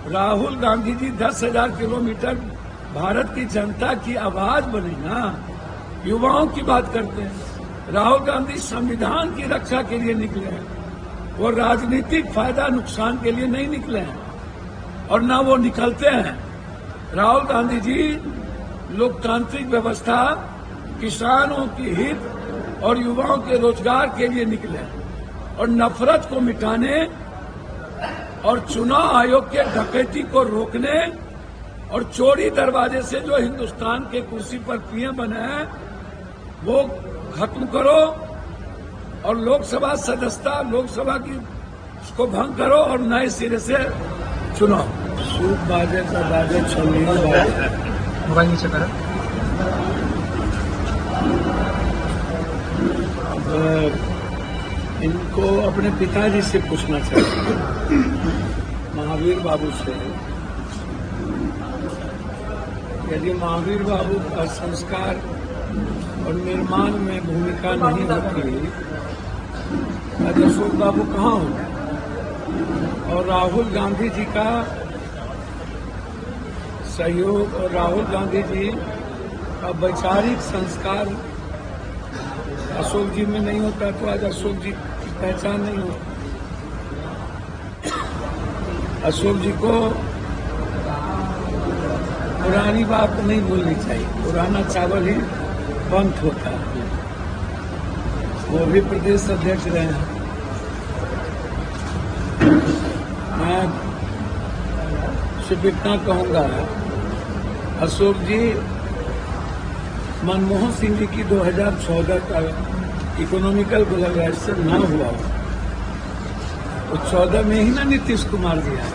Rahul Gandhi ji 10,000 kilometre Bharat की जनता की आवाज बनी ना, युवाओं की बात करते हैं। राहुल गांधी संविधान की रक्षा के लिए निकले हैं, वो राजनीतिक फायदा नुकसान के लिए नहीं निकले हैं और ना वो निकलते हैं। राहुल गांधी जी लोकतांत्रिक व्यवस्था, किसानों की हित और युवाओं के रोजगार के लिए निकले और नफरत को मिटाने और चुनाव आयोग के डकैती को रोकने और चोरी दरवाजे से जो हिंदुस्तान के कुर्सी पर पीएम बने हैं वो खत्म करो और लोकसभा सदस्यता लोकसभा की उसको भंग करो और नए सिरे से चुनो। सूप बाजे का बाजे छोड़िए मोबाइल नीचे करो। इनको अपने पिताजी से पूछना चाहिए, महावीर बाबू से। यदि महावीर बाबू का संस्कार और निर्माण में भूमिका नहीं होती तो अशोक बाबू कहाँ होंगे? और राहुल गांधी जी का सहयोग और राहुल गांधी जी का वैचारिक संस्कार अशोक जी में नहीं होता तो आज अशोक जी की पहचान नहीं होती। अशोक जी को पुरानी बात नहीं भूलनी चाहिए, पुराना चावल ही बंद होता है। वो भी प्रदेश अध्यक्ष रहे हैं। मैं सिर्फ इतना कहूंगा, अशोक जी मनमोहन सिंह जी की 2014 का इकोनॉमिकल ग्लोबलाइजेशन ना हुआ तो 14 में ही ना नीतीश कुमार जी आए।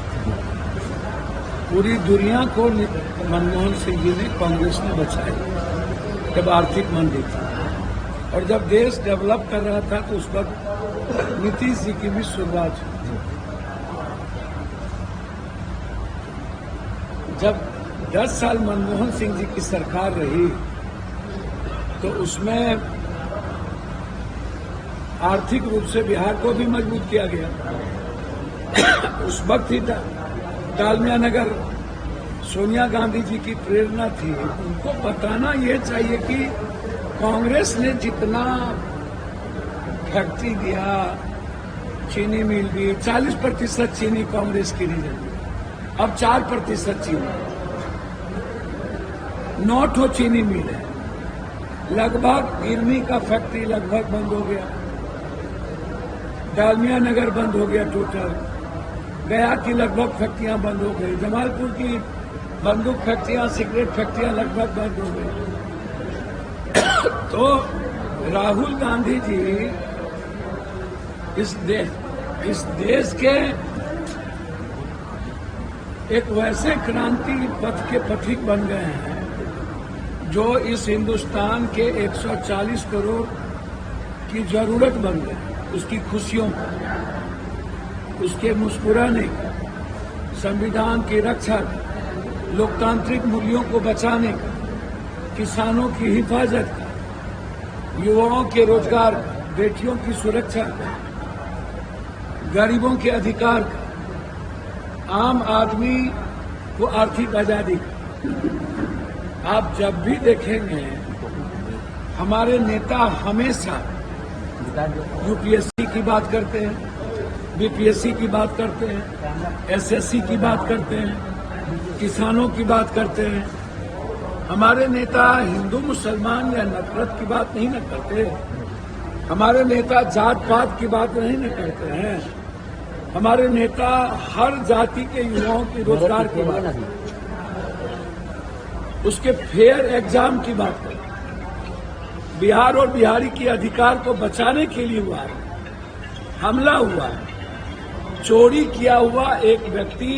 पूरी दुनिया को मनमोहन सिंह जी ने, कांग्रेस ने बचाया जब आर्थिक मंदी थी और जब देश डेवलप कर रहा था तो उस वक्त नीतीश जी की भी शुरुआत हुई। जब 10 साल मनमोहन सिंह जी की सरकार रही तो उसमें आर्थिक रूप से बिहार को भी मजबूत किया गया। उस वक्त ही डालमिया नगर सोनिया गांधी जी की प्रेरणा थी। उनको बताना ये चाहिए कि कांग्रेस ने जितना फैक्ट्री दिया, चीनी मिल दी, 40% चीनी कांग्रेस की रीजन दी, अब 4% चीनी, 9 चीनी मिल है। लगभग इरमी का फैक्ट्री लगभग बंद हो गया, डालमिया नगर बंद हो गया टोटल, गया की लगभग फैक्ट्रियां बंद हो गई, जमालपुर की बंदूक फैक्ट्रियां, सिगरेट फैक्ट्रियां लगभग बंद हो गई। तो राहुल गांधी जी इस देश के एक वैसे क्रांति पथ के पथिक बन गए हैं जो इस हिंदुस्तान के 140 करोड़ की जरूरत बन गई, उसकी खुशियों का, उसके मुस्कुराने का, संविधान की रक्षा का, लोकतांत्रिक मूल्यों को बचाने का, किसानों की हिफाजत का, युवाओं के रोजगार का, बेटियों की सुरक्षा का, गरीबों के अधिकार का, आम आदमी को आर्थिक आजादी का। आप जब भी देखेंगे हमारे नेता हमेशा यूपीएससी की बात करते हैं, बीपीएससी की बात करते हैं, एसएससी की बात करते हैं, किसानों की बात करते हैं। हमारे नेता हिंदू मुसलमान या नफरत की बात नहीं न करते। हमारे नेता जात पात की बात नहीं न करते हैं। हमारे नेता हर जाति के युवाओं के रोजगार की बात, उसके फेयर एग्जाम की बात करते हैं। बिहार और बिहारी के अधिकार को बचाने के लिए हुआ है, हमला हुआ है, चोरी किया हुआ एक व्यक्ति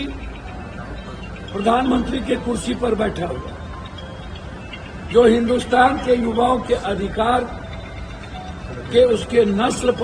प्रधानमंत्री के कुर्सी पर बैठा हुआ, जो हिंदुस्तान के युवाओं के अधिकार के, उसके नस्ल पर